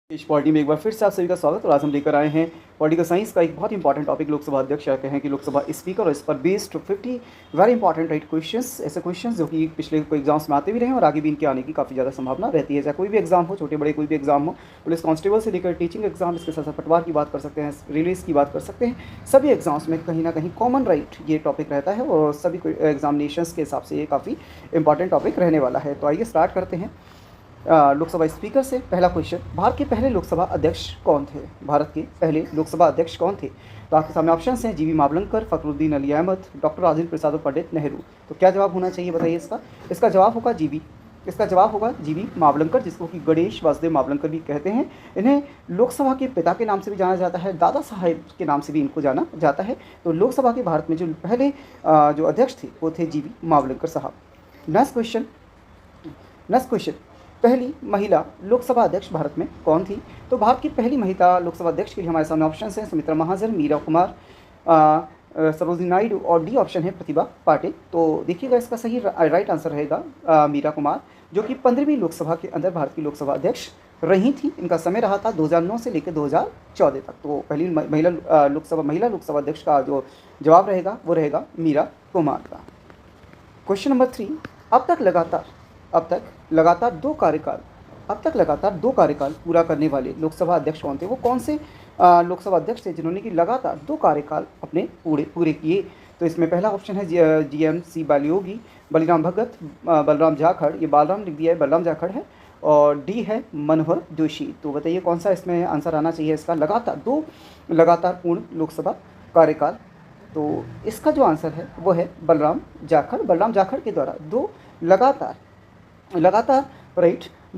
इस पॉलिटी में एक बार फिर से आप सभी का स्वागत। और आज हम लेकर आए हैं पॉलिटिकल साइंस का एक बहुत इंपॉर्टेंट टॉपिक, लोकसभा अध्यक्ष क्या कहें कि लोकसभा स्पीकर, और इस पर based 50 very important right questions, ऐसे क्वेश्चंस जो कि पिछले कोई एग्जाम्स में आते भी रहे और आगे भी इनके आने की काफ़ी ज़्यादा संभावना रहती है। चाहे कोई भी एग्जाम हो, छोटे बड़े कोई भी एग्जाम हो, पुलिस कांस्टेबल से लेकर टीचिंग एग्जाम, इसके साथ साथ पटवार की बात कर सकते हैं, रेलवेज की बात कर सकते हैं, सभी एग्जाम्स में कहीं ना कहीं कॉमन राइट ये टॉपिक रहता है और सभी एग्जामिनेशंस के हिसाब से ये काफ़ी इंपॉर्टेंट टॉपिक रहने वाला है। तो आइए स्टार्ट करते हैं लोकसभा स्पीकर से। पहला क्वेश्चन, भारत के पहले लोकसभा अध्यक्ष कौन थे? भारत के पहले लोकसभा अध्यक्ष कौन थे? तो आपके सामने ऑप्शंस हैं, जीवी मावलंकर, फखरुद्दीन अली अहमद, डॉक्टर राजेंद्र प्रसाद और पंडित नेहरू। तो क्या जवाब होना चाहिए बताइए इसका? इसका जवाब होगा जीवी। इसका जवाब होगा जीवी मावलंकर, जिसको कि गणेश वासुदेव मावलंकर भी कहते हैं। इन्हें लोकसभा के पिता के नाम से भी जाना जाता है, दादा साहेब के नाम से भी इनको जाना जाता है। तो लोकसभा के भारत में जो पहले जो अध्यक्ष थे वो थे जीवी मावलंकर साहब। नेक्स्ट क्वेश्चन, पहली महिला लोकसभा अध्यक्ष भारत में कौन थी? तो भारत की पहली महिला लोकसभा अध्यक्ष के लिए हमारे सामने ऑप्शन हैं, सुमित्रा महाजन, मीरा कुमार, सरोजिनी नायडू, और डी ऑप्शन है प्रतिभा पाटिल। तो देखिएगा इसका सही राइट आंसर रहेगा मीरा कुमार, जो कि 15वीं लोकसभा के अंदर भारत की लोकसभा अध्यक्ष रही थी। इनका समय रहा था 2009 से लेकर 2014 तक। तो पहली महिला लोकसभा अध्यक्ष का जो जवाब रहेगा वो रहेगा मीरा कुमार का। क्वेश्चन नंबर 3, अब तक लगातार दो कार्यकाल पूरा करने वाले लोकसभा अध्यक्ष कौन थे? वो कौन से लोकसभा अध्यक्ष थे जिन्होंने कि लगातार 2 कार्यकाल अपने पूरे किए? तो इसमें पहला ऑप्शन है GMC बालियोगी, बलिराम भगत, बलराम जाखड़। ये बालराम लिख दिया है, बलराम जाखड़ है। और डी है मनोहर जोशी। तो बताइए कौन सा इसमें आंसर आना चाहिए इसका? लगातार पूर्ण लोकसभा कार्यकाल। तो इसका जो आंसर है वो है बलराम जाखड़ के द्वारा दो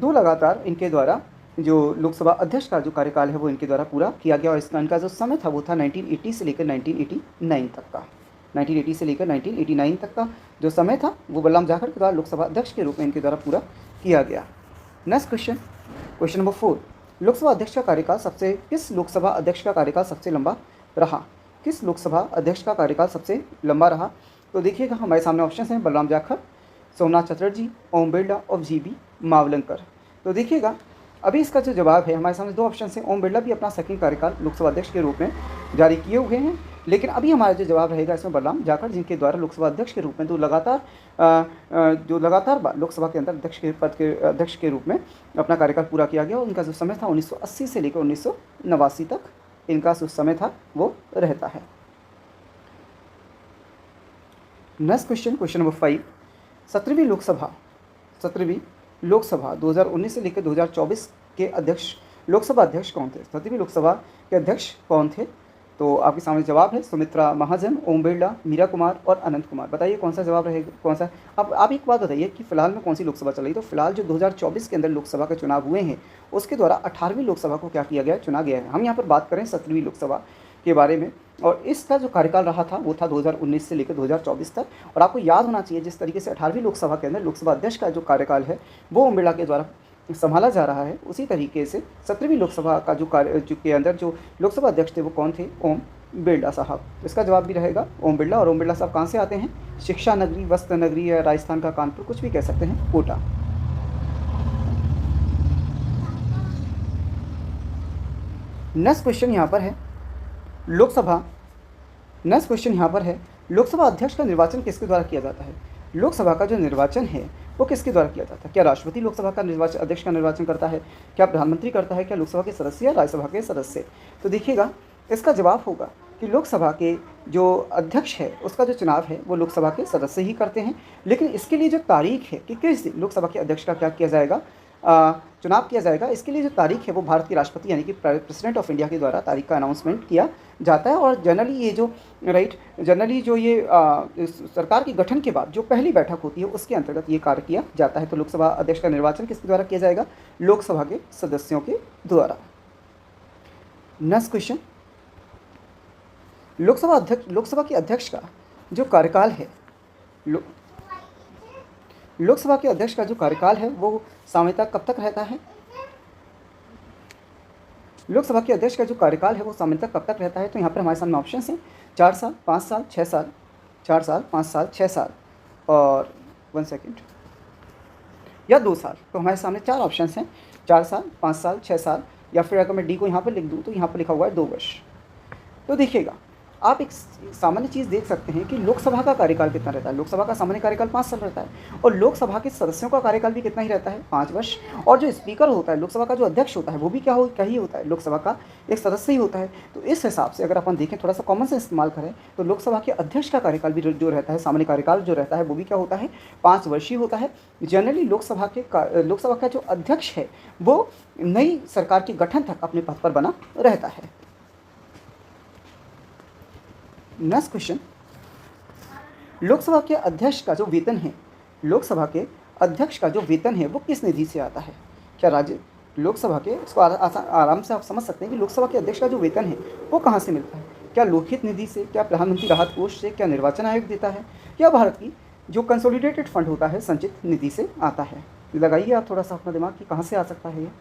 लगातार इनके द्वारा जो लोकसभा अध्यक्ष का जो कार्यकाल है वो इनके द्वारा पूरा किया गया। और इनका जो समय था वो था 1980 से लेकर 1989 तक का जो समय था वो बलराम जाखड़ के द्वारा लोकसभा अध्यक्ष के रूप में इनके द्वारा पूरा किया गया। नेक्स्ट क्वेश्चन नंबर 4, किस लोकसभा अध्यक्ष का कार्यकाल सबसे लंबा रहा? किस लोकसभा अध्यक्ष का कार्यकाल सबसे लंबा रहा? तो देखिएगा हमारे सामने ऑप्शन हैं, बलराम जाखड़, सोमनाथ चटर्जी, ओम बिरला और जीवी मावलंकर। तो देखिएगा अभी इसका जो जवाब है, हमारे सामने 2 ऑप्शन हैं। ओम बिरला भी अपना सेकंड कार्यकाल लोकसभा अध्यक्ष के रूप में जारी किए हुए हैं, लेकिन अभी हमारा जो जवाब रहेगा इसमें बलराम जाखड़, जिनके द्वारा लोकसभा अध्यक्ष के रूप में लगातार लोकसभा के अंदर अध्यक्ष के रूप में अपना कार्यकाल पूरा किया गया। और उनका जो समय था 1980 से लेकर 1989 तक इनका जो समय था वो रहता है। नेक्स्ट क्वेश्चन नंबर 5, 17वीं लोकसभा 2019 से लेकर 2024 के लोकसभा अध्यक्ष कौन थे? 17वीं लोकसभा के अध्यक्ष कौन थे? तो आपके सामने जवाब है, सुमित्रा महाजन, ओम बिरला, मीरा कुमार और अनंत कुमार। बताइए कौन सा जवाब रहेगा, कौन सा? अब आप एक बात बताइए कि फिलहाल में कौन सी लोकसभा चल रही? तो फिलहाल जो 2024 के अंदर लोकसभा के चुनाव हुए हैं उसके द्वारा 18वीं लोकसभा को क्या किया गया, चुना गया है। हम यहाँ पर बात करें 17वीं लोकसभा के बारे में, और इसका जो कार्यकाल रहा था वो था 2019 से लेकर 2024 तक। और आपको याद होना चाहिए जिस तरीके से 18वीं लोकसभा के अंदर लोकसभा अध्यक्ष का जो कार्यकाल है वो ओम बिरला के द्वारा संभाला जा रहा है, उसी तरीके से 17वीं लोकसभा का जो के अंदर जो लोकसभा अध्यक्ष थे वो कौन थे? ओम बिरला साहब। इसका जवाब भी रहेगा ओम बिरला। और ओम बिरला साहब कहाँ से आते हैं? शिक्षा नगरी, वस्त्र नगरी, या राजस्थान का कानपुर, कुछ भी कह सकते हैं, कोटा। नेक्स्ट क्वेश्चन यहाँ पर है, लोकसभा अध्यक्ष का निर्वाचन किसके द्वारा किया जाता है? लोकसभा का जो निर्वाचन है वो किसके द्वारा किया जाता है? क्या राष्ट्रपति लोकसभा का अध्यक्ष का निर्वाचन करता है? क्या प्रधानमंत्री करता है? क्या लोकसभा के सदस्य या राज्यसभा के सदस्य? तो देखिएगा इसका जवाब होगा कि लोकसभा के जो अध्यक्ष है उसका जो चुनाव है वो लोकसभा के सदस्य ही करते हैं। लेकिन इसके लिए जो तारीख है कि किस दिन लोकसभा के अध्यक्ष का क्या किया जाएगा, चुनाव किया जाएगा, इसके लिए जो तारीख है वो भारत के राष्ट्रपति यानी कि प्रेसिडेंट ऑफ इंडिया के द्वारा तारीख का अनाउंसमेंट किया जाता है। और जनरली जो ये सरकार के गठन के बाद जो पहली बैठक होती है उसके अंतर्गत ये कार्य किया जाता है। तो लोकसभा अध्यक्ष का निर्वाचन किसके द्वारा किया जाएगा? लोकसभा के सदस्यों के द्वारा। नेक्स्ट क्वेश्चन, लोकसभा के अध्यक्ष का जो कार्यकाल है लोकसभा के अध्यक्ष का जो कार्यकाल है वो सामान्यतः कब तक रहता है? लोकसभा के अध्यक्ष का जो कार्यकाल है वो सामान्यतः कब तक रहता है? तो यहाँ पर हमारे सामने ऑप्शन हैं, 4 साल, 5 साल, 6 साल, 4 साल, 5 साल, 6 साल और 1 सेकेंड या 2 साल। तो हमारे सामने 4 ऑप्शन हैं, 4 साल, 5 साल, 6 साल या फिर अगर मैं डी को यहाँ पर लिख दूँ तो यहाँ पर लिखा हुआ है 2 वर्ष। तो देखिएगा, आप एक सामान्य चीज़ देख सकते हैं कि लोकसभा का कार्यकाल कितना रहता है। लोकसभा का सामान्य कार्यकाल 5 साल रहता है और लोकसभा के सदस्यों का कार्यकाल भी कितना ही रहता है, 5 वर्ष। और जो स्पीकर होता है, लोकसभा का जो अध्यक्ष होता है, वो भी क्या ही होता है, लोकसभा का एक सदस्य ही होता है। तो इस हिसाब से अगर अपन देखें, थोड़ा सा कॉमन सेंस इस्तेमाल करें, तो लोकसभा के अध्यक्ष का कार्यकाल भी जो रहता है, सामान्य कार्यकाल जो रहता है, वो भी क्या होता है, 5 वर्षीय होता है। जनरली लोकसभा का जो अध्यक्ष है वो नई सरकार के गठन तक अपने पद पर बना रहता है। नेक्स्ट क्वेश्चन, लोकसभा के अध्यक्ष का जो वेतन है, लोकसभा के अध्यक्ष का जो वेतन है वो किस निधि से आता है? क्या राज्य लोकसभा के, इसको आराम से आप समझ सकते हैं कि लोकसभा के अध्यक्ष का जो वेतन है वो कहाँ से मिलता है? क्या लोकहित निधि से, क्या प्रधानमंत्री राहत कोष से, क्या निर्वाचन आयोग देता है, या भारत की जो कंसोलिडेटेड फंड होता है संचित निधि से आता है? लगाइए आप थोड़ा सा अपना दिमाग कि कहाँ से आ सकता है ये।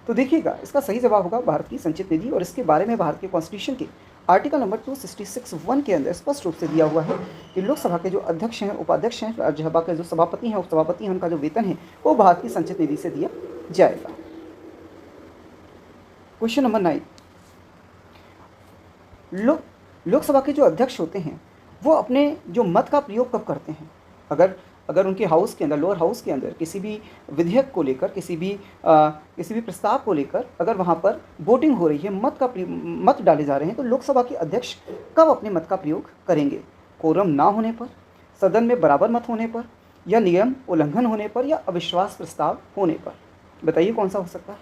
तो देखिएगा, इसका सही जवाब होगा भारत की संचित निधि, और इसके बारे में भारत के कॉन्स्टिट्यूशन के आर्टिकल नंबर 266(1) के अंदर स्पष्ट रूप से दिया हुआ है कि लोकसभा के जो अध्यक्ष हैं, उपाध्यक्ष हैं, राज्यसभा के जो सभापति हैं, उपसभापति हैं, उनका जो वेतन है वो भारत की संचित निधि से दिया जाएगा। क्वेश्चन नंबर 9, लोकसभा के जो अध्यक्ष होते हैं वो अपने जो मत का प्रयोग कब करते हैं? अगर उनके हाउस के अंदर, लोअर हाउस के अंदर किसी भी विधेयक को लेकर, किसी भी प्रस्ताव को लेकर अगर वहाँ पर वोटिंग हो रही है, मत डाले जा रहे हैं, तो लोकसभा के अध्यक्ष कब अपने मत का प्रयोग करेंगे? कोरम ना होने पर, सदन में बराबर मत होने पर, या नियम उल्लंघन होने पर, या अविश्वास प्रस्ताव होने पर? बताइए कौन सा हो सकता है?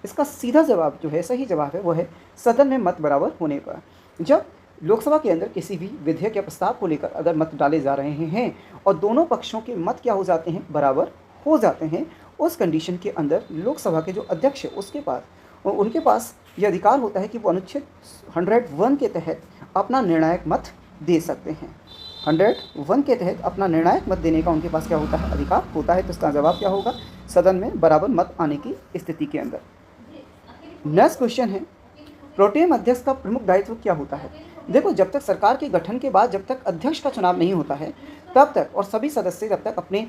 इसका सीधा जवाब जो है, सही जवाब है, वो है सदन में मत बराबर होने पर। जब लोकसभा के अंदर किसी भी विधेयक या प्रस्ताव को लेकर अगर मत डाले जा रहे हैं और दोनों पक्षों के मत क्या हो जाते हैं, बराबर हो जाते हैं, उस कंडीशन के अंदर लोकसभा के जो अध्यक्ष है उनके पास ये अधिकार होता है कि वो अनुच्छेद 101 के तहत अपना निर्णायक मत दे सकते हैं। 101 के तहत अपना निर्णायक मत देने का उनके पास क्या होता है, अधिकार होता है। तो इसका जवाब क्या होगा, सदन में बराबर मत आने की स्थिति के अंदर। नेक्स्ट क्वेश्चन है, प्रोटेम अध्यक्ष का प्रमुख दायित्व क्या होता है? देखो, जब तक सरकार के गठन के बाद जब तक अध्यक्ष का चुनाव नहीं होता है तब तक, और सभी सदस्य जब तक अपने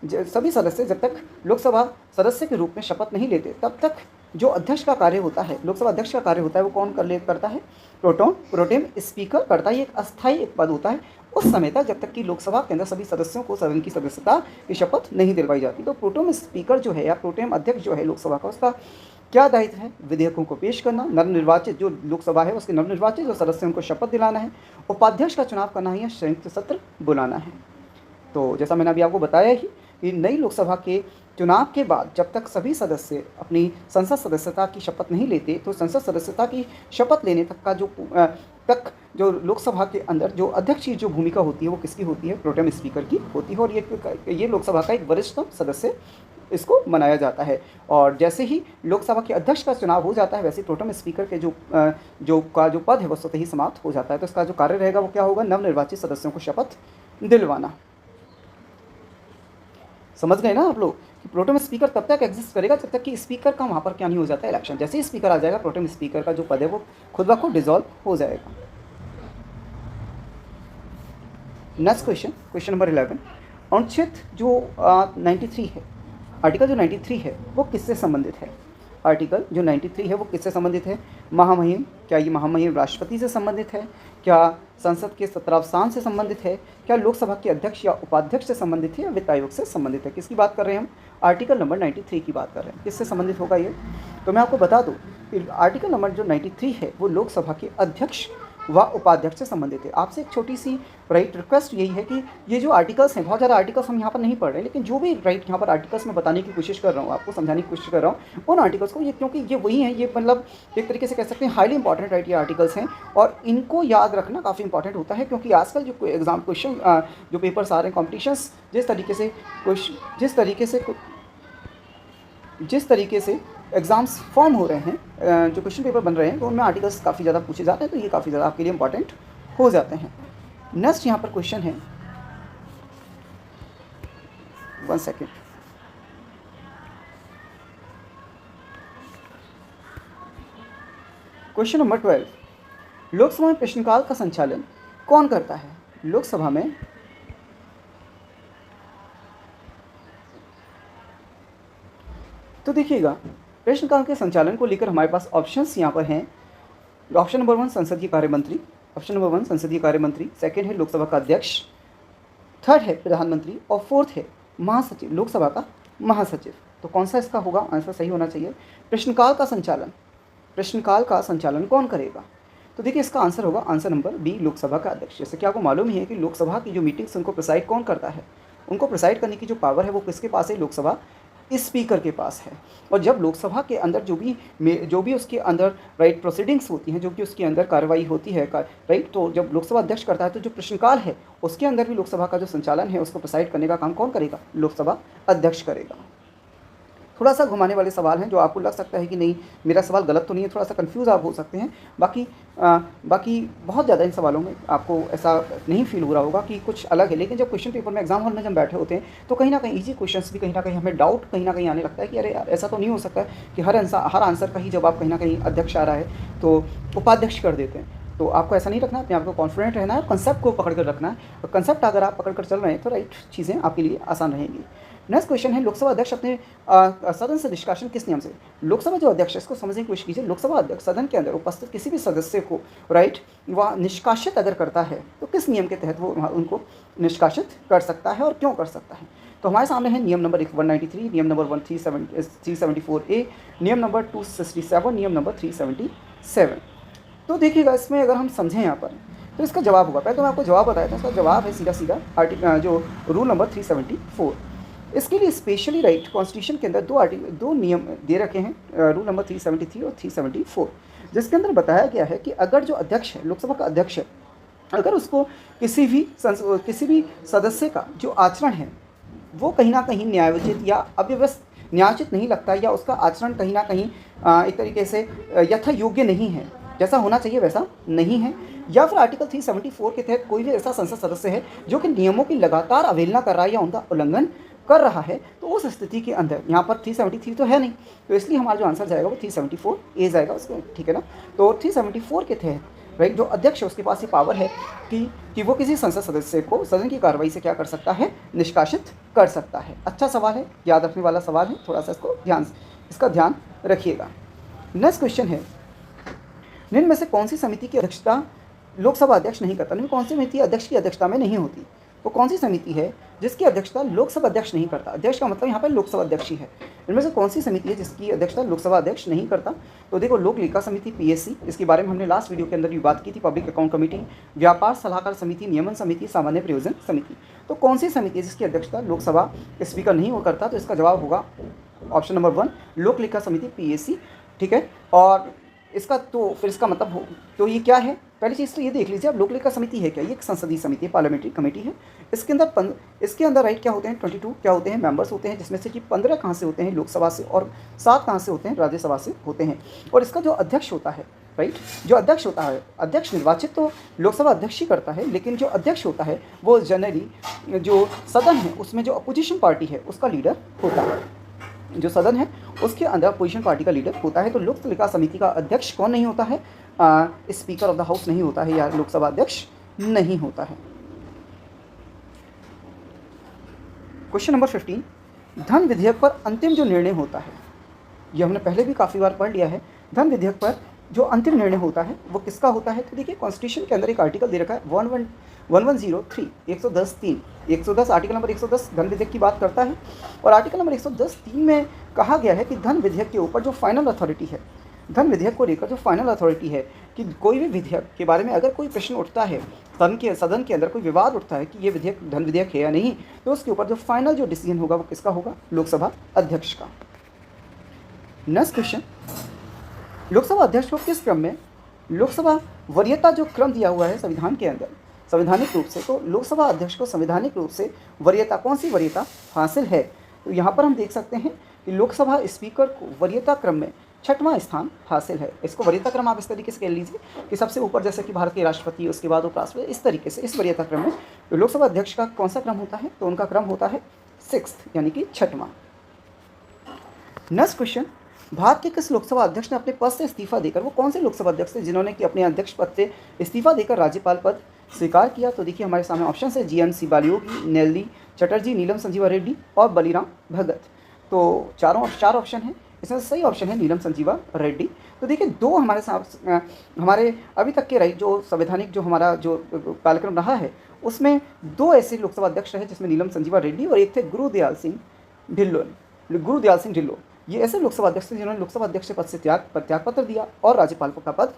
जब तक लोकसभा सदस्य के रूप में शपथ नहीं लेते, तब तक जो अध्यक्ष का कार्य होता है, लोकसभा अध्यक्ष का कार्य होता है, वो कौन करता है? प्रोटेम स्पीकर करता है। एक अस्थायी पद होता है उस समय तक, जब तक कि लोकसभा के अंदर सभी सदस्यों को सदन की सदस्यता की शपथ नहीं दिलवाई जाती। तो प्रोटेम स्पीकर जो है, या प्रोटेम अध्यक्ष जो है लोकसभा का, उसका क्या दायित्व है? विधेयकों को पेश करना, नवनिर्वाचित जो लोकसभा है उसके नवनिर्वाचित जो सदस्य उनको शपथ दिलाना है, उपाध्यक्ष का चुनाव करना है, या संयुक्त सत्र बुलाना है। तो जैसा मैंने अभी आपको बताया ही कि नई लोकसभा के चुनाव के बाद जब तक सभी सदस्य अपनी संसद सदस्यता की शपथ नहीं लेते, तो संसद सदस्यता की शपथ लेने तक का जो लोकसभा के अंदर जो अध्यक्ष की जो भूमिका होती है वो किसकी होती है? प्रोटेम स्पीकर की होती है। और ये लोकसभा का एक वरिष्ठतम सदस्य इसको मनाया जाता है। और जैसे ही लोकसभा के अध्यक्ष का चुनाव हो जाता है, वैसे प्रोटेम स्पीकर के जो पद है वो स्वतः ही समाप्त हो जाता है। तो इसका जो कार्य रहेगा वो क्या होगा? नवनिर्वाचित सदस्यों को शपथ दिलवाना। समझ गए ना आप लोग कि प्रोटेम स्पीकर तब तक एग्जिस्ट करेगा जब तक कि स्पीकर का वहाँ पर क्या नहीं हो जाता है, इलेक्शन। जैसे ही स्पीकर आ जाएगा, प्रोटेम स्पीकर का जो पद है वो खुद ब खुद डिसॉल्व हो जाएगा। नेक्स्ट क्वेश्चन नंबर 11, अनुच्छेद जो 93 है, आर्टिकल जो 93 है वो किससे संबंधित है? आर्टिकल जो 93 है वो किससे संबंधित है? महामहिम, क्या ये महामहिम राष्ट्रपति से संबंधित है? क्या संसद के सत्रावसान से संबंधित है? क्या लोकसभा के अध्यक्ष या उपाध्यक्ष से संबंधित है, या वित्त आयोग से संबंधित है? किसकी बात कर रहे हैं हम? आर्टिकल नंबर 93 की बात कर रहे हैं। किससे संबंधित होगा ये? तो मैं आपको बता दूं कि आर्टिकल नंबर जो 93 है वो लोकसभा के अध्यक्ष व उपाध्यक्ष से संबंधित है। आपसे एक छोटी सी रिक्वेस्ट यही है कि ये जो आर्टिकल्स हैं, बहुत ज़्यादा आर्टिकल्स हम यहाँ पर नहीं पढ़ रहे, लेकिन जो भी यहाँ पर आर्टिकल्स में बताने की कोशिश कर रहा हूँ, आपको समझाने की कोशिश कर रहा हूँ उन आर्टिकल्स को, ये क्योंकि ये वही हैं, ये मतलब एक तरीके से कह सकते हैं हाईली इंपॉर्टेंट ये आर्टिकल्स हैं, और इनको याद रखना काफ़ी इंपॉर्टेंट होता है। क्योंकि आजकल जो एग्जाम क्वेश्चन जो पेपर्स आ रहे हैं, कॉम्पिटिशन्स जिस तरीके से एग्ज़ाम्स फॉर्म हो रहे हैं, जो क्वेश्चन पेपर बन रहे हैं, तो उनमें आर्टिकल्स काफ़ी ज़्यादा पूछे जाते हैं, तो ये काफ़ी ज़्यादा आपके लिए इंपॉर्टेंट हो जाते हैं। नेक्स्ट यहाँ पर क्वेश्चन है, 1 सेकेंड, क्वेश्चन नंबर 12, लोकसभा में प्रश्नकाल का संचालन कौन करता है? लोकसभा में तो देखिएगा, प्रश्नकाल के संचालन को लेकर हमारे पास ऑप्शंस यहाँ पर हैं। ऑप्शन नंबर 1 संसदीय कार्य मंत्री, ऑप्शन नंबर 1 संसदीय कार्य मंत्री, सेकंड है लोकसभा का अध्यक्ष, थर्ड है प्रधानमंत्री और फोर्थ है महासचिव, लोकसभा का महासचिव। तो कौन सा इसका होगा आंसर सही होना चाहिए। प्रश्नकाल का संचालन, प्रश्नकाल का संचालन कौन करेगा? तो देखिए इसका आंसर होगा आंसर नंबर बी, लोकसभा का अध्यक्ष। जैसे कि आपको मालूम ही है कि लोकसभा की जो मीटिंग्स उनको प्रिसाइड कौन करता है, उनको प्रिसाइड करने की जो पावर है वो किसके पास है? लोकसभा स्पीकर के पास है। और जब लोकसभा के अंदर जो भी उसके अंदर राइट प्रोसीडिंग्स होती हैं, जो कि उसके अंदर कार्रवाई होती है राइट, तो जब लोकसभा अध्यक्ष करता है तो जो प्रश्नकाल है उसके अंदर भी लोकसभा का जो संचालन है उसको प्रिसाइड करने का काम कौन करेगा? लोकसभा अध्यक्ष करेगा। थोड़ा सा घुमाने वाले सवाल हैं जो आपको लग सकता है कि नहीं मेरा सवाल गलत तो नहीं है, थोड़ा सा कंफ्यूज आप हो सकते हैं। बाकी बहुत ज़्यादा इन सवालों में आपको ऐसा नहीं फील हो रहा होगा कि कुछ अलग है, लेकिन जब क्वेश्चन पेपर में एग्जाम हॉल में जब बैठे होते हैं तो कहीं ना कहीं इजी क्वेश्चंस भी कहीं ना कहीं हमें डाउट कहीं ना कहीं आने लगता है कि अरे यार ऐसा तो नहीं हो सकता कि हर आंसर का ही जब आप कहीं ना कहीं अध्यक्ष आ रहा है तो उपाध्यक्ष कर देते हैं। तो आपको ऐसा नहीं रखना है, अपने आप को कॉन्फिडेंट रहना है, कंसेप्ट को पकड़ कर रखना है। और कंसेप्ट अगर आप पकड़ कर चल रहे हैं तो राइट चीज़ें आपके लिए आसान रहेंगी। नेक्स्ट क्वेश्चन है लोकसभा अध्यक्ष अपने सदन से निष्कासन किस नियम से? लोकसभा जो अध्यक्ष है इसको समझने की कोशिश कीजिए। लोकसभा अध्यक्ष सदन के अंदर उपस्थित किसी भी सदस्य को राइट वह निष्कासित अगर करता है तो किस नियम के तहत वो उनको निष्कासित कर सकता है और क्यों कर सकता है? तो हमारे सामने है नियम नंबर 193, नियम नंबर 374A, नियम नंबर 267, नियम नंबर 377। तो देखिएगा इसमें अगर हम समझें यहाँ पर तो इसका जवाब होगा, पहले तो मैं आपको जवाब बताया था, इसका जवाब है सीधा जो रूल नंबर 374। इसके लिए स्पेशली राइट कॉन्स्टिट्यूशन के अंदर दो नियम दे रखे हैं, रूल नंबर 373 और 374, जिसके अंदर बताया गया है कि अगर जो अध्यक्ष है, लोकसभा का अध्यक्ष है, अगर उसको किसी भी सदस्य का जो आचरण है वो कहीं ना कहीं न्यायोचित या अव्यवस्थित न्यायोचित नहीं लगता, या उसका आचरण कहीं ना कहीं एक तरीके से यथा योग्य नहीं है, जैसा होना चाहिए वैसा नहीं है, या फिर आर्टिकल 374 के तहत कोई भी ऐसा संसद सदस्य है जो कि नियमों की लगातार अवहेलना कर रहा है या उनका उल्लंघन कर रहा है, तो उस स्थिति के अंदर यहाँ पर 373 तो है नहीं, तो इसलिए हमारा जो आंसर जाएगा वो 374A जाएगा उसको, ठीक है ना। तो 374 के तहत राइट जो अध्यक्ष है उसके पास ये पावर है कि वो किसी संसद सदस्य को सदन की कार्रवाई से क्या कर सकता है? निष्कासित कर सकता है। अच्छा सवाल है, याद रखने वाला सवाल है, थोड़ा सा इसका ध्यान रखिएगा। नेक्स्ट क्वेश्चन है, निम्न में से कौन सी समिति की अध्यक्षता लोकसभा अध्यक्ष नहीं करता? कौन सी समिति अध्यक्ष की अध्यक्षता में नहीं होती? वो कौन सी समिति है जिसकी अध्यक्षता लोकसभा अध्यक्ष नहीं करता? अध्यक्ष का मतलब यहाँ पर लोकसभा अध्यक्ष ही है। इनमें से कौन सी समिति है जिसकी अध्यक्षता लोकसभा अध्यक्ष नहीं करता? तो देखो लोक लेखा समिति PSC, इसके बारे में हमने लास्ट वीडियो के अंदर भी बात की थी, पब्लिक अकाउंट कमेटी, व्यापार सलाहकार समिति, नियमन समिति, सामान्य प्रयोजन समिति। तो कौन सी समिति है जिसकी अध्यक्षता लोकसभा स्पीकर नहीं हो करता? तो इसका जवाब होगा ऑप्शन नंबर 1 लोक लेखा समिति PSC, ठीक है। और इसका तो फिर इसका मतलब हो तो ये क्या है? पहली चीज़ तो ये देख लीजिए आप, लोक लेखा समिति है क्या? ये एक संसदीय समिति है, पार्लियामेंट्री कमेटी है। इसके अंदर राइट क्या होते हैं? 22 क्या होते हैं? मेंबर्स होते हैं, जिसमें से कि 15 कहाँ से होते हैं? लोकसभा से, और 7 कहाँ से होते हैं? राज्यसभा से होते हैं। और इसका जो अध्यक्ष होता है राइट, जो अध्यक्ष होता है, अध्यक्ष निर्वाचित तो लोकसभा अध्यक्ष ही करता है, लेकिन जो अध्यक्ष होता है वो जनरली जो सदन है उसमें जो अपोजिशन पार्टी है उसका लीडर होता है। जो सदन है उसके अंदर अपोजिशन पार्टी का लीडर होता है। तो लोक लेखा समिति का अध्यक्ष कौन नहीं होता है? स्पीकर ऑफ द हाउस नहीं होता है, या लोकसभा अध्यक्ष नहीं होता है। क्वेश्चन नंबर 15, धन विधेयक पर अंतिम जो निर्णय होता है, ये हमने पहले भी काफ़ी बार पढ़ लिया है। धन विधेयक पर जो अंतिम निर्णय होता है वो किसका होता है? तो देखिए कॉन्स्टिट्यूशन के अंदर एक आर्टिकल दे रखा है 1103 110 आर्टिकल नंबर 110 धन विधेयक की बात करता है। और आर्टिकल नंबर 110(3) में कहा गया है कि धन विधेयक के ऊपर जो फाइनल अथॉरिटी है, धन विधेयक को लेकर जो फाइनल अथॉरिटी है कि कोई भी विधेयक के बारे में अगर कोई प्रश्न उठता है, सदन के अंदर कोई विवाद उठता है कि ये विधेयक धन विधेयक है या नहीं, तो उसके ऊपर जो फाइनल जो डिसीजन होगा वो किसका होगा? लोकसभा अध्यक्ष का। नेक्स्ट क्वेश्चन, लोकसभा अध्यक्ष को किस क्रम में लोकसभा वरीयता जो क्रम दिया हुआ है संविधान के अंदर संवैधानिक रूप से, तो लोकसभा अध्यक्ष को संवैधानिक रूप से वरीयता, कौन सी वरीयता हासिल है? तो यहाँ पर हम देख सकते हैं कि लोकसभा स्पीकर को वरीयता क्रम में 6वां स्थान हासिल है। इसको वरीयता क्रम आप इस तरीके से कह लीजिए कि सबसे ऊपर जैसे कि भारत के राष्ट्रपति, उसके बाद उपराष्ट्रपति, इस तरीके से इस वरीयता क्रम में तो लोकसभा अध्यक्ष का कौन सा क्रम होता है? तो उनका क्रम होता है 6th यानी कि 6वां। नेक्स्ट क्वेश्चन, भारत के किस लोकसभा अध्यक्ष ने अपने पद से इस्तीफा देकर, वो कौन से लोकसभा अध्यक्ष थे जिन्होंने कि अपने अध्यक्ष पद से इस्तीफा देकर राज्यपाल पद स्वीकार किया? तो देखिए हमारे सामने ऑप्शन है GNC बालियोगी, नेल्ली चटर्जी, नीलम संजीवा रेड्डी और बलिराम भगत। तो चार ऑप्शन हैं। इसमें सही ऑप्शन है नीलम संजीवा रेड्डी। तो देखिए दो हमारे साथ हमारे अभी तक के राइट जो संवैधानिक जो हमारा जो कार्यक्रम रहा है उसमें दो ऐसे लोकसभा अध्यक्ष रहे जिसमें नीलम संजीवा रेड्डी और एक थे गुरुदयाल सिंह ढिल्लों। ये ऐसे लोकसभा अध्यक्ष थे जिन्होंने लोकसभा अध्यक्ष पद से त्यागपत्र दिया और राज्यपाल का पद।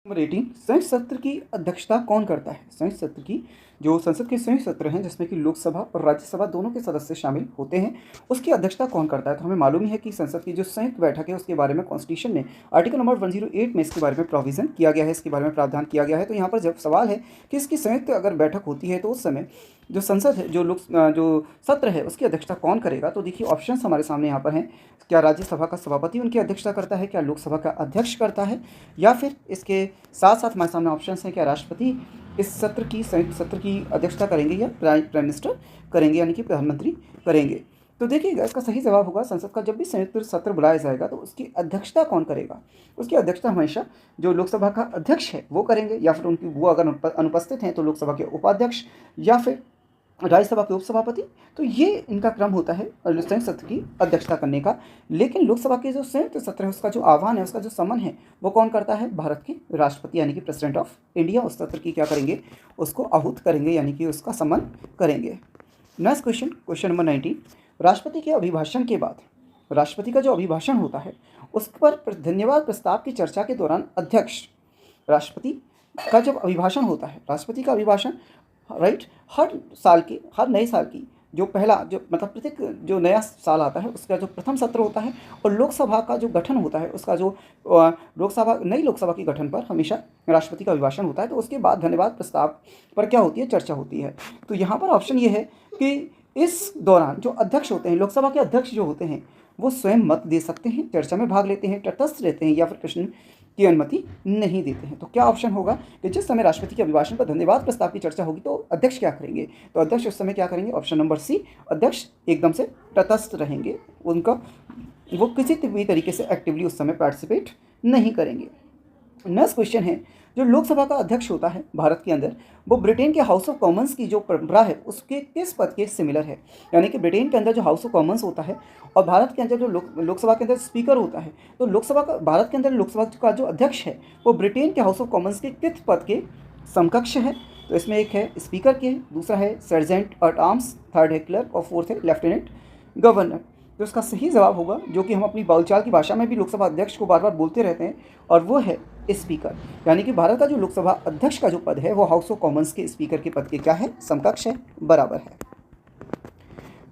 नंबर 18, संयुक्त सत्र की अध्यक्षता कौन करता है? संयुक्त सत्र की जो संसद के संयुक्त सत्र हैं जिसमें कि लोकसभा और राज्यसभा दोनों के सदस्य शामिल होते हैं, उसकी अध्यक्षता कौन करता है? तो हमें मालूम ही है कि संसद की जो संयुक्त बैठक है उसके बारे में कॉन्स्टिट्यूशन में आर्टिकल नंबर 108 में इसके बारे में प्रोविजन किया गया है, इसके बारे में प्रावधान किया गया है। तो यहाँ पर जब सवाल है कि इसकी संयुक्त अगर बैठक होती है तो उस समय जो संसद है जो सत्र है उसकी अध्यक्षता कौन करेगा? तो देखिए ऑप्शन हमारे सामने यहाँ पर हैं। क्या राज्यसभा का सभापति उनकी अध्यक्षता करता है, क्या लोकसभा का अध्यक्ष करता है, या फिर इसके साथ साथ हमारे सामने ऑप्शन हैं क्या राष्ट्रपति इस सत्र की संयुक्त सत्र की अध्यक्षता करेंगे या प्राइम मिनिस्टर करेंगे यानी कि प्रधानमंत्री करेंगे। तो देखिएगा इसका सही जवाब होगा संसद का जब भी संयुक्त सत्र बुलाया जाएगा तो उसकी अध्यक्षता कौन करेगा? उसकी अध्यक्षता हमेशा जो लोकसभा का अध्यक्ष है वो करेंगे, या फिर वो अगर अनुपस्थित हैं तो लोकसभा के उपाध्यक्ष या फिर राज्यसभा के उपसभापति। तो ये इनका क्रम होता है संयुक्त सत्र की अध्यक्षता करने का। लेकिन लोकसभा के जो संयुक्त सत्र है उसका जो आह्वान है, उसका जो समन है वो कौन करता है? भारत के राष्ट्रपति यानी कि प्रेसिडेंट ऑफ इंडिया उस सत्र की क्या करेंगे? उसको आहूत करेंगे यानी कि उसका समन करेंगे। नेक्स्ट क्वेश्चन नंबर 19, राष्ट्रपति के अभिभाषण के बाद राष्ट्रपति का जो अभिभाषण होता है उस पर धन्यवाद प्रस्ताव की चर्चा के दौरान अध्यक्ष राष्ट्रपति का जब अभिभाषण होता है, राष्ट्रपति का अभिभाषण राइट हर नए साल की जो पहला जो मतलब प्रत्येक जो नया साल आता है उसका जो प्रथम सत्र होता है और लोकसभा का जो गठन होता है उसका जो नई लोकसभा के गठन पर हमेशा राष्ट्रपति का अभिभाषण होता है। तो उसके बाद धन्यवाद प्रस्ताव पर क्या होती है? चर्चा होती है। तो यहाँ पर ऑप्शन ये है कि इस दौरान जो अध्यक्ष होते हैं, लोकसभा के अध्यक्ष जो होते हैं वो स्वयं मत दे सकते हैं, चर्चा में भाग लेते हैं, तटस्थ रहते हैं, या फिर प्रश्न की अनुमति नहीं देते हैं। तो क्या ऑप्शन होगा कि जिस समय राष्ट्रपति के अभिभाषण पर धन्यवाद प्रस्ताव की चर्चा होगी तो अध्यक्ष क्या करेंगे? तो अध्यक्ष उस समय क्या करेंगे? ऑप्शन नंबर सी, अध्यक्ष एकदम से तटस्थ रहेंगे, उनका वो किसी भी तरीके से एक्टिवली उस समय पार्टिसिपेट नहीं करेंगे। नेक्स्ट क्वेश्चन है, जो लोकसभा का अध्यक्ष होता है भारत के अंदर वो ब्रिटेन के हाउस ऑफ कॉमन्स की जो परंपरा है उसके किस पद के सिमिलर है? यानी कि ब्रिटेन के अंदर जो हाउस ऑफ कॉमन्स होता है और भारत के अंदर जो लोकसभा के अंदर स्पीकर होता है, तो लोकसभा का भारत के अंदर लोकसभा का जो अध्यक्ष है वो ब्रिटेन के हाउस ऑफ कॉमन्स के किस पद के समकक्ष है? तो इसमें एक है स्पीकर के, दूसरा है सर्जेंट एट आर्म्स, थर्ड है क्लर्क और फोर्थ है लेफ्टिनेंट गवर्नर। तो इसका सही जवाब होगा जो कि हम अपनी बोलचाल की भाषा में भी लोकसभा अध्यक्ष को बार बार बोलते रहते हैं और वो है स्पीकर। यानी कि भारत का जो लोकसभा अध्यक्ष का जो पद है वो हाउस ऑफ कॉमन्स के स्पीकर के पद के क्या है? समकक्ष है, बराबर है।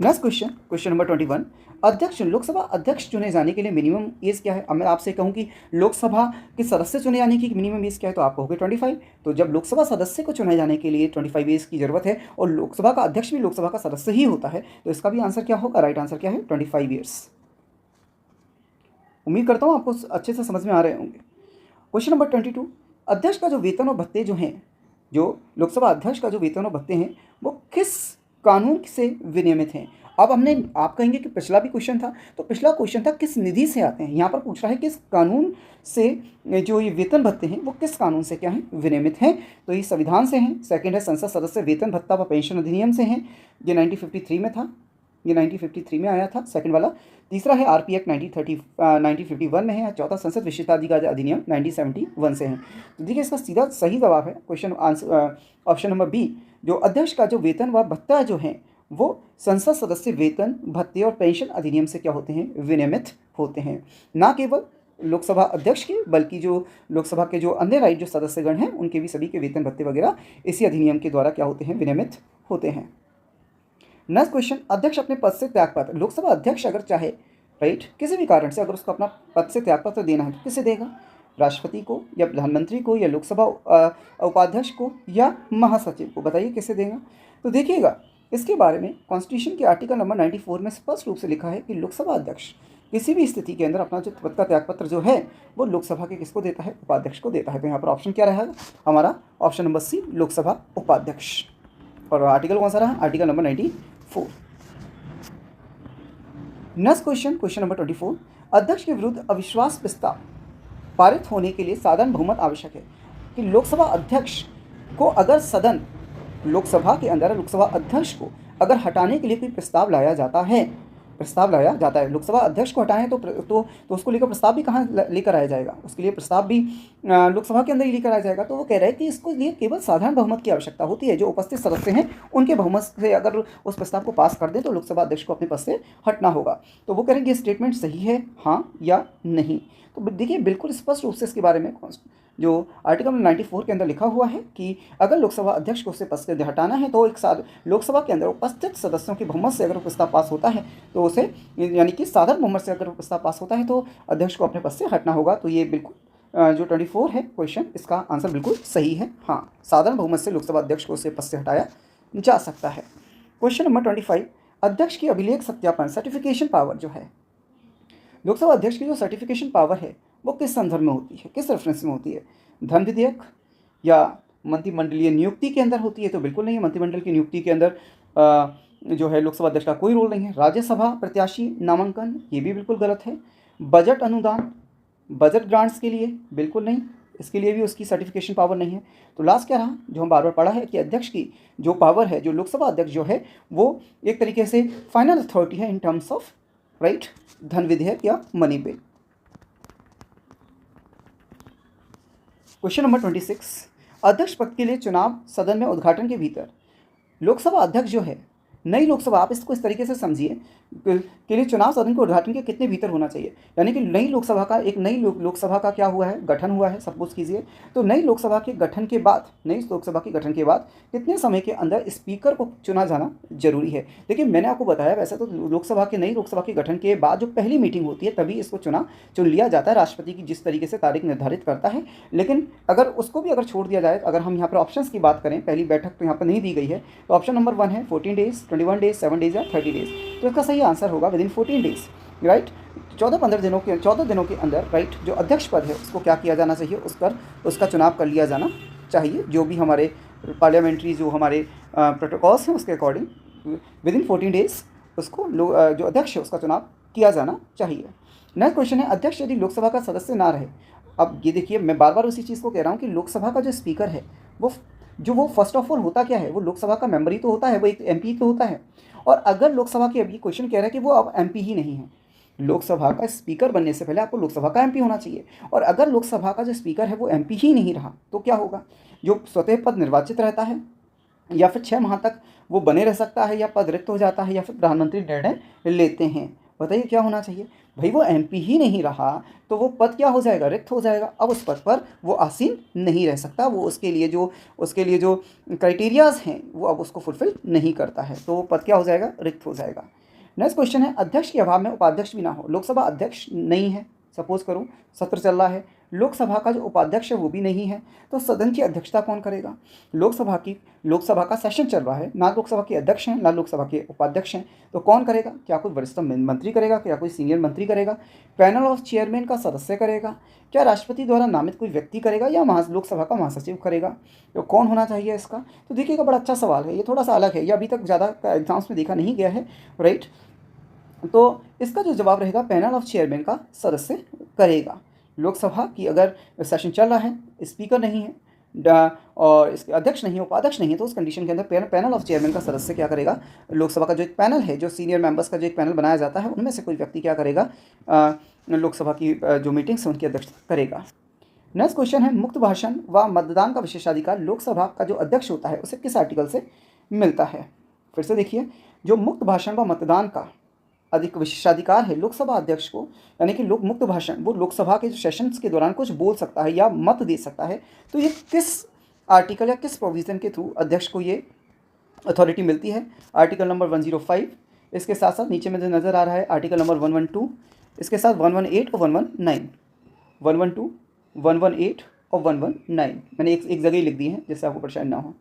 नेक्स्ट क्वेश्चन नंबर 21, अध्यक्ष लोकसभा अध्यक्ष चुने जाने के लिए मिनिमम एज क्या है? अब मैं आपसे कहूं कि लोकसभा के सदस्य चुने जाने की मिनिमम एज क्या है तो आप कहोगे 25। तो जब लोकसभा सदस्य को चुने जाने के लिए 25 एज की जरूरत है और लोकसभा का अध्यक्ष भी लोकसभा का सदस्य ही होता है तो इसका भी आंसर क्या होगा? राइट आंसर क्या है? 25 ईयर्स। उम्मीद करता हूँ आपको अच्छे से समझ में आ रहे होंगे। क्वेश्चन नंबर 22, अध्यक्ष का जो वेतन और भत्ते जो हैं, जो लोकसभा अध्यक्ष का जो वेतन और भत्ते हैं वो किस कानून से विनियमित हैं? अब आप कहेंगे कि पिछला भी क्वेश्चन था, तो पिछला क्वेश्चन था किस निधि से आते हैं, यहाँ पर पूछ रहा है किस कानून से जो ये वेतन भत्ते हैं वो किस कानून से क्या है? विनियमित हैं। तो ये संविधान से हैं। सेकंड है संसद सदस्य वेतन भत्ता व पेंशन अधिनियम से हैं, ये 1953 में था, ये 1953 में आया था सेकंड वाला। तीसरा है आरपी एक्ट 1951 में है। चौथा संसद विशेषाधिकार अधिनियम 1971 से है। तो देखिए इसका सीधा सही जवाब है question answer option number B, जो अध्यक्ष का जो वेतन व भत्ता जो है वो संसद सदस्य वेतन भत्ते और पेंशन अधिनियम से क्या होते हैं? विनियमित होते हैं। ना केवल लोकसभा अध्यक्ष के बल्कि जो लोकसभा के जो अन्य राइट जो सदस्यगण हैं उनके भी सभी के वेतन भत्ते वगैरह इसी अधिनियम के द्वारा क्या होते हैं? विनियमित होते हैं। नेक्स्ट क्वेश्चन, अध्यक्ष अपने पद से त्यागपत्र, लोकसभा अध्यक्ष अगर चाहे राइट किसी भी कारण से अगर उसको अपना पद से त्यागपत्र देना है तो किसे देगा? राष्ट्रपति को या प्रधानमंत्री को या लोकसभा उपाध्यक्ष को या महासचिव को? बताइए किसे देगा? तो देखिएगा इसके बारे में कॉन्स्टिट्यूशन के आर्टिकल नंबर 94 में स्पष्ट रूप से लिखा है कि लोकसभा अध्यक्ष किसी भी स्थिति के अंदर अपना जो पद का त्यागपत्र जो है वो लोकसभा के किसको देता है? उपाध्यक्ष को देता है। तो यहाँ पर ऑप्शन क्या रहेगा हमारा? ऑप्शन नंबर सी, लोकसभा उपाध्यक्ष। और आर्टिकल कौन सा रहा? Article number 94। Next question number 24, अध्यक्ष के विरुद्ध अविश्वास प्रस्ताव पारित होने के लिए साधारण बहुमत आवश्यक है। कि लोकसभा अध्यक्ष को अगर सदन लोकसभा के अंदर लोकसभा अध्यक्ष को अगर हटाने के लिए कोई प्रस्ताव लाया जाता है प्रस्ताव लाया जाता है। लोकसभा अध्यक्ष को हटाएं तो उसको लेकर प्रस्ताव भी कहाँ लेकर आया जाएगा, उसके लिए प्रस्ताव भी लोकसभा के अंदर ही लेकर आया जाएगा। तो वो कह रहे हैं कि इसको लिए केवल साधारण बहुमत की आवश्यकता होती है, जो उपस्थित सदस्य हैं उनके बहुमत से अगर उस प्रस्ताव को पास कर दें तो लोकसभा अध्यक्ष को अपने पद से हटना होगा। तो वो कहेंगे ये स्टेटमेंट सही है, हाँ या नहीं। तो देखिए बिल्कुल स्पष्ट रूप से इसके बारे में जो आर्टिकल 94 के अंदर लिखा हुआ है कि अगर लोकसभा अध्यक्ष को उससे पद से हटाना है तो एक साथ लोकसभा के अंदर उपस्थित सदस्यों की बहुमत से अगर प्रस्ताव पास होता है तो उसे, यानी कि साधारण बहुमत से अगर प्रस्ताव पास होता है तो अध्यक्ष को अपने पद से हटना होगा। तो ये बिल्कुल जो 24 है क्वेश्चन, इसका आंसर बिल्कुल सही है, हाँ साधारण बहुमत से लोकसभा अध्यक्ष को उससे पद से हटाया जा सकता है। क्वेश्चन नंबर 25, अध्यक्ष की अभिलेख सत्यापन सर्टिफिकेशन पावर जो है, लोकसभा अध्यक्ष की जो सर्टिफिकेशन पावर है वो किस संदर्भ में होती है, किस रेफरेंस में होती है? धन विधेयक या मंत्रिमंडलीय नियुक्ति के अंदर होती है? तो बिल्कुल नहीं है, मंत्रिमंडल की नियुक्ति के अंदर जो है लोकसभा अध्यक्ष का कोई रोल नहीं है। राज्यसभा प्रत्याशी नामांकन, ये भी बिल्कुल गलत है। बजट अनुदान, बजट ग्रांट्स के लिए बिल्कुल नहीं, इसके लिए भी उसकी सर्टिफिकेशन पावर नहीं है। तो लास्ट क्या रहा, जो हम बार बार पढ़ा है कि अध्यक्ष की जो पावर है, जो लोकसभा अध्यक्ष जो है वो एक तरीके से फाइनल अथॉरिटी है इन टर्म्स ऑफ राइट धन विधेयक या मनी बिल। क्वेश्चन नंबर 26, अध्यक्ष पद के लिए चुनाव सदन में उद्घाटन के भीतर लोकसभा अध्यक्ष जो है, नई लोकसभा, आप इसको इस तरीके से समझिए, के लिए चुनाव सदन के उद्घाटन के कितने भीतर होना चाहिए, यानी कि नई लोकसभा का लोकसभा का क्या हुआ है, गठन हुआ है सपोज कीजिए। तो नई लोकसभा के गठन के बाद, नई लोकसभा के गठन के बाद कितने समय के अंदर स्पीकर को चुना जाना जरूरी है? देखिए मैंने आपको बताया, वैसे तो नई लोकसभा के गठन के बाद जो पहली मीटिंग होती है तभी इसको चुन लिया जाता है, राष्ट्रपति की जिस तरीके से तारीख निर्धारित करता है। लेकिन अगर उसको भी अगर छोड़ दिया जाए, अगर हम यहाँ पर ऑप्शन की बात करें, पहली बैठक तो यहाँ पर नहीं दी गई है, तो ऑप्शन नंबर 1 है 14 डेज, 21 डेज, 7 डेज या 30 डेज। तो इसका सही आंसर होगा विद इन 14 डेज, राइट। 14 दिनों के अंदर राइट जो अध्यक्ष पद है उसको क्या किया जाना चाहिए, उसका चुनाव कर लिया जाना चाहिए, जो भी हमारे पार्लियामेंट्री जो हमारे प्रोटोकॉल्स हैं उसके अकॉर्डिंग विद इन 14 डेज उसको जो अध्यक्ष है उसका चुनाव किया जाना चाहिए। नेक्स्ट क्वेश्चन है, अध्यक्ष यदि लोकसभा का सदस्य ना रहे। अब ये देखिए मैं बार बार उसी चीज़ को कह रहा हूँ कि लोकसभा का जो स्पीकर है वो फर्स्ट ऑफ ऑल होता क्या है, वो लोकसभा का मेंबर ही तो होता है, वो एक एमपी तो होता है। और अगर लोकसभा के, अभी क्वेश्चन कह रहा है कि वो अब एमपी ही नहीं है, लोकसभा का स्पीकर बनने से पहले आपको लोकसभा का एमपी होना चाहिए। और अगर लोकसभा का जो स्पीकर है वो एमपी ही नहीं रहा तो क्या होगा, जो स्वतः पद निर्वाचित रहता है या फिर 6 माह तक वो बने रह सकता है, या पद रिक्त हो जाता है, या फिर प्रधानमंत्री निर्णय लेते हैं। बताइए क्या होना चाहिए भाई, वो एमपी ही नहीं रहा तो वो पद क्या हो जाएगा, रिक्त हो जाएगा। अब उस पद पर वो आसीन नहीं रह सकता, वो उसके लिए जो क्राइटेरियाज हैं वो अब उसको फुलफिल नहीं करता है, तो वो पद क्या हो जाएगा, रिक्त हो जाएगा। नेक्स्ट क्वेश्चन है, अध्यक्ष के अभाव में उपाध्यक्ष भी ना हो। लोकसभा अध्यक्ष नहीं है, सपोज करूँ सत्र चल रहा है, लोकसभा का जो उपाध्यक्ष है वो भी नहीं है, तो सदन की अध्यक्षता कौन करेगा? लोकसभा का सेशन चल रहा है, ना लोकसभा के अध्यक्ष हैं ना लोकसभा के उपाध्यक्ष हैं, तो कौन करेगा? क्या कोई वरिष्ठ मंत्री करेगा, क्या कोई सीनियर मंत्री करेगा, पैनल ऑफ चेयरमैन का सदस्य करेगा, क्या राष्ट्रपति द्वारा नामित कोई व्यक्ति करेगा, या लोकसभा का महासचिव करेगा? तो कौन होना चाहिए इसका? तो देखिएगा बड़ा अच्छा सवाल है, ये थोड़ा सा अलग है, ये अभी तक ज़्यादा एग्जाम्स में देखा नहीं गया है, राइट। तो इसका जो जवाब रहेगा पैनल ऑफ चेयरमैन का सदस्य करेगा। लोकसभा की अगर सेशन चल रहा है, स्पीकर नहीं है और इसके अध्यक्ष नहीं है, उपाध्यक्ष नहीं है, तो उस कंडीशन के अंदर पैनल ऑफ चेयरमैन का सदस्य क्या करेगा, लोकसभा का जो एक पैनल है, जो सीनियर मेंबर्स का जो एक पैनल बनाया जाता है, उनमें से कोई व्यक्ति क्या करेगा, लोकसभा की जो मीटिंग्स हैं उनकी अध्यक्षता करेगा। नेक्स्ट क्वेश्चन है, मुक्त भाषण व मतदान का विशेषाधिकार लोकसभा का जो अध्यक्ष होता है उसे किस आर्टिकल से मिलता है? फिर से देखिए, जो मुक्त भाषण व मतदान का अधिक विशेषाधिकार है लोकसभा अध्यक्ष को, यानी कि मुक्त भाषण वो लोकसभा के सेशंस के दौरान कुछ बोल सकता है या मत दे सकता है, तो ये किस आर्टिकल या किस प्रोविज़न के थ्रू अध्यक्ष को ये अथॉरिटी मिलती है? आर्टिकल नंबर 105, इसके साथ साथ नीचे में जो नज़र आ रहा है आर्टिकल नंबर 112, इसके साथ 118 और 119, 112, 118 और 119 मैंने एक जगह ही लिख दी है जिससे आपको परेशानी ना हो,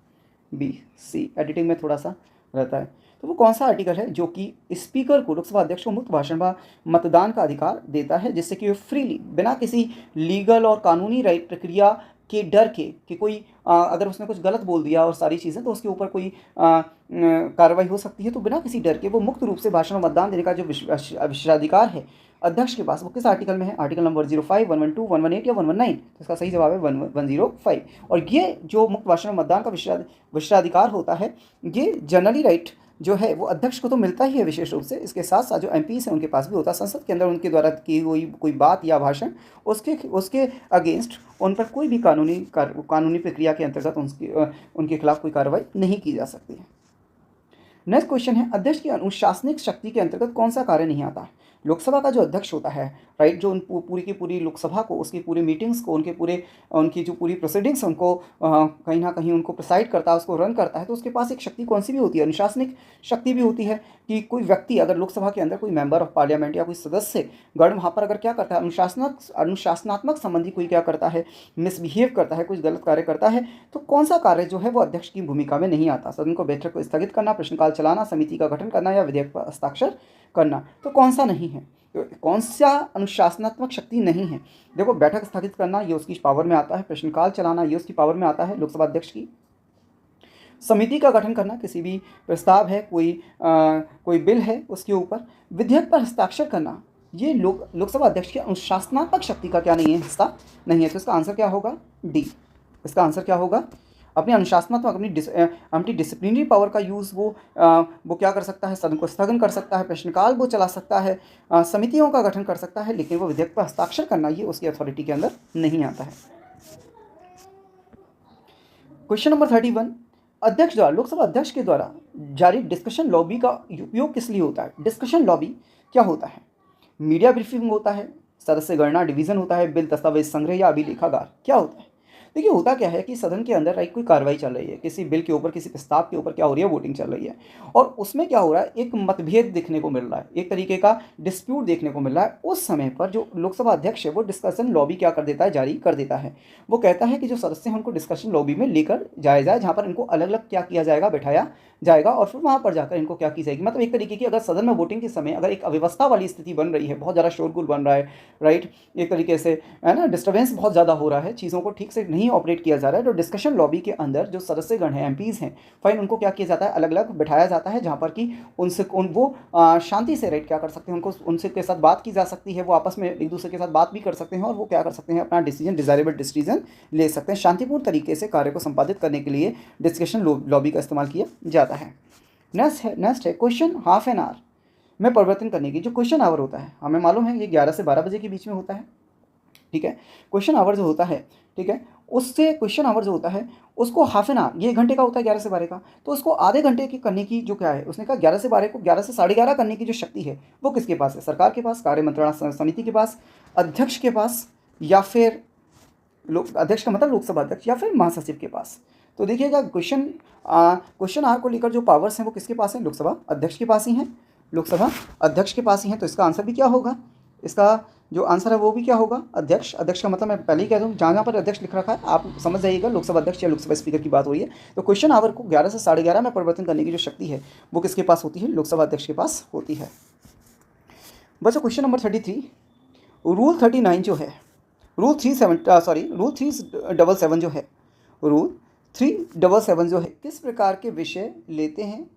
BC एडिटिंग में थोड़ा सा रहता है। तो वो कौन सा आर्टिकल है जो कि स्पीकर को, लोकसभा अध्यक्ष को मुक्त भाषण व मतदान का अधिकार देता है, जिससे कि वो फ्रीली बिना किसी लीगल और कानूनी राइट प्रक्रिया के डर के कि कोई अगर उसने कुछ गलत बोल दिया और सारी चीज़ें तो उसके ऊपर कोई कार्रवाई हो सकती है, तो बिना किसी डर के वो मुक्त रूप से भाषण और मतदान देने का जो विशेषाधिकार है अध्यक्ष के पास, वो किस आर्टिकल में है? आर्टिकल नंबर 105, 112, 118 या 119? तो इसका सही जवाब है 105। और ये जो मुक्त भाषण और मतदान का विशेषाधिकार होता है, ये जनरली राइट जो है वो अध्यक्ष को तो मिलता ही है विशेष रूप से, इसके साथ साथ जो एमपीज हैं उनके पास भी होता है। संसद के अंदर उनके द्वारा की हुई कोई बात या भाषण, उसके उसके अगेंस्ट उन पर कोई भी कानूनी प्रक्रिया के अंतर्गत उनके खिलाफ कोई कार्रवाई नहीं की जा सकती है। नेक्स्ट क्वेश्चन है, अध्यक्ष की अनुशासनिक शक्ति के अंतर्गत कौन सा कार्य नहीं आता है? लोकसभा का जो अध्यक्ष होता है, राइट, जो पूरी की पूरी लोकसभा को, उसकी पूरी मीटिंग्स को, उनकी जो पूरी प्रोसीडिंग्स उनको कहीं ना कहीं उनको प्रिसाइड करता है, उसको रन करता है, तो उसके पास एक शक्ति कौन सी भी होती है, अनुशासनिक शक्ति भी होती है कि कोई व्यक्ति अगर लोकसभा के अंदर कोई मेंबर ऑफ पार्लियामेंट या कोई सदस्य गण वहाँ पर अगर क्या करता है, अनुशासनात्मक संबंधी कोई क्या करता है, मिसबिहेव करता है, कुछ गलत कार्य करता है, तो कौन सा कार्य जो है वो अध्यक्ष की भूमिका में नहीं आता? सदन को बैठक को स्थगित करना, प्रश्नकाल चलाना, समिति का गठन करना या विधेयक पर हस्ताक्षर करना, तो कौन सा नहीं है? तो कौन सा अनुशासनात्मक शक्ति नहीं है? देखो, बैठक स्थगित करना ये उसकी पावर में आता है, प्रश्नकाल चलाना ये उसकी पावर में आता है लोकसभा अध्यक्ष की, समिति का गठन करना, किसी भी प्रस्ताव है, कोई बिल है उसके ऊपर, विधेयक पर हस्ताक्षर करना, ये लोकसभा अध्यक्ष की अनुशासनात्मक शक्ति का क्या नहीं है, हिस्सा नहीं है। तो इसका आंसर क्या होगा? डी। इसका आंसर क्या होगा? अपनी अनुशासनात्मक, अपनी डिसिप्लिनरी पावर का यूज़ वो क्या कर सकता है? सदन को स्थगन कर सकता है, प्रश्नकाल वो चला सकता है, समितियों का गठन कर सकता है, लेकिन वो विधेयक पर हस्ताक्षर करना ये उसकी अथॉरिटी के अंदर नहीं आता है। क्वेश्चन नंबर 31, अध्यक्ष द्वारा, लोकसभा अध्यक्ष के द्वारा जारी डिस्कशन लॉबी का उपयोग किस लिए होता है? डिस्कशन लॉबी क्या होता है? मीडिया ब्रीफिंग होता है, सदस्य गणना डिवीजन होता है, बिल दस्तावेज संग्रह या अभिलेखागार, क्या होता है? देखिए, होता क्या है कि सदन के अंदर कोई कार्रवाई चल रही है, किसी बिल के ऊपर, किसी प्रस्ताव के ऊपर क्या हो रही है, वोटिंग चल रही है, और उसमें क्या हो रहा है, एक मतभेद देखने को मिल रहा है, एक तरीके का डिस्प्यूट देखने को मिल रहा है। उस समय पर जो लोकसभा अध्यक्ष है वो डिस्कशन लॉबी क्या कर देता है, जारी कर देता है। वो कहता है कि जो सदस्य हैं उनको डिस्कशन लॉबी में लेकर जाया जाए, जहाँ पर इनको अलग अलग क्या किया जाएगा, बैठाया जाएगा, और फिर वहाँ पर जाकर इनको क्या की जाएगी, मतलब एक तरीके की, अगर सदन में वोटिंग के समय अगर एक अव्यवस्था वाली स्थिति बन रही है, बहुत ज़्यादा शोरगुल बन रहा है, राइट, एक तरीके से है ना, डिस्टर्बेंस बहुत ज़्यादा हो रहा है, चीज़ों को ठीक से नहीं ऑपरेट किया जा रहा है, तो डिस्कशन लॉबी के अंदर जो सदस्यगण हैं, एमपीज़ हैं, फाइन, उनको क्या किया जाता है, अलग अलग बिठाया जाता है, जहाँ पर कि वो शांति से, राइट, क्या कर सकते हैं, उनको उनसे के साथ बात की जा सकती है, वो आपस में एक दूसरे के साथ बात भी कर सकते हैं, और वो क्या कर सकते हैं, अपना डिजायरेबल डिसीजन ले सकते हैं। शांतिपूर्ण तरीके से कार्य को संपादित करने के लिए डिस्कशन लॉबी का इस्तेमाल किया जाता है। नेक्स्ट है क्वेश्चन हाफ एन आवर में परिवर्तन करने की। जो क्वेश्चन आवर होता है, हमें मालूम है ये 11 से 12 बजे के बीच में होता है, ठीक है। क्वेश्चन आवर जो होता है, ठीक है, उससे क्वेश्चन आवर जो होता है उसको हाफ एन आवर, ये 1 घंटे का होता है 11 से 12 का, तो उसको आधे घंटे की करने की जो क्या है, उसने कहा 11 से 12 को 11 से 11:30 करने की जो शक्ति है वो किसके पास है? सरकार के पास, कार्य मंत्रणा समिति के पास, अध्यक्ष के पास, या फिर अध्यक्ष का मतलब लोकसभा अध्यक्ष, या फिर महासचिव के पास। तो देखिएगा, क्वेश्चन आवर को लेकर जो पावर्स हैं वो किसके पास हैं? लोकसभा अध्यक्ष के पास ही हैं, लोकसभा अध्यक्ष के पास ही हैं। तो इसका आंसर भी क्या होगा? इसका जो आंसर है वो भी क्या होगा? अध्यक्ष। अध्यक्ष का मतलब मैं पहले ही कह दूँ, जहाँ पर अध्यक्ष लिख रखा है आप समझ जाइएगा, लोकसभा अध्यक्ष या लोकसभा स्पीकर की बात हो रही है। तो क्वेश्चन आवर को 11 से 11:30 में परिवर्तन करने की जो शक्ति है वो किसके पास होती है? लोकसभा अध्यक्ष के पास होती है। बच्चों, क्वेश्चन नंबर 33, रूल 39 जो है, रूल 377 जो है, रूल 377 जो है, किस प्रकार के विषय लेते हैं?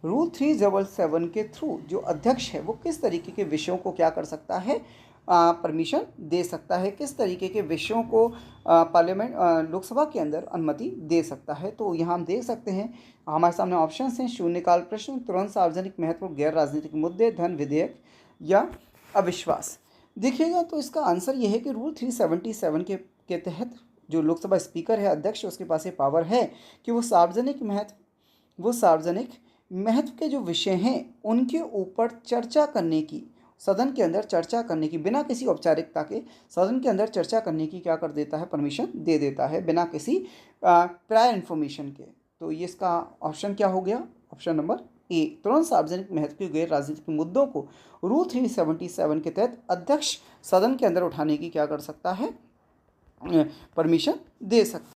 रूल 377 के थ्रू जो अध्यक्ष है वो किस तरीके के विषयों को क्या कर सकता है? परमिशन दे सकता है, किस तरीके के विषयों को पार्लियामेंट, लोकसभा के अंदर अनुमति दे सकता है? तो यहाँ हम देख सकते हैं, हमारे सामने ऑप्शंस हैं, शून्यकाल प्रश्न, तुरंत सार्वजनिक महत्व, गैर राजनीतिक मुद्दे, धन विधेयक या अविश्वास। देखिएगा, तो इसका आंसर ये है कि रूल 377 के तहत जो लोकसभा स्पीकर है, अध्यक्ष, उसके पास ये पावर है कि वो सार्वजनिक महत्व के जो विषय हैं उनके ऊपर चर्चा करने की, सदन के अंदर चर्चा करने की, बिना किसी औपचारिकता के सदन के अंदर चर्चा करने की क्या कर देता है? परमिशन दे देता है, बिना किसी प्रायर इन्फॉर्मेशन के। तो ये इसका ऑप्शन क्या हो गया? ऑप्शन नंबर ए, तुरंत सार्वजनिक महत्व के गैर राजनीतिक मुद्दों को रूल 377 के तहत अध्यक्ष सदन के अंदर उठाने की क्या कर सकता है? परमिशन दे सकता है।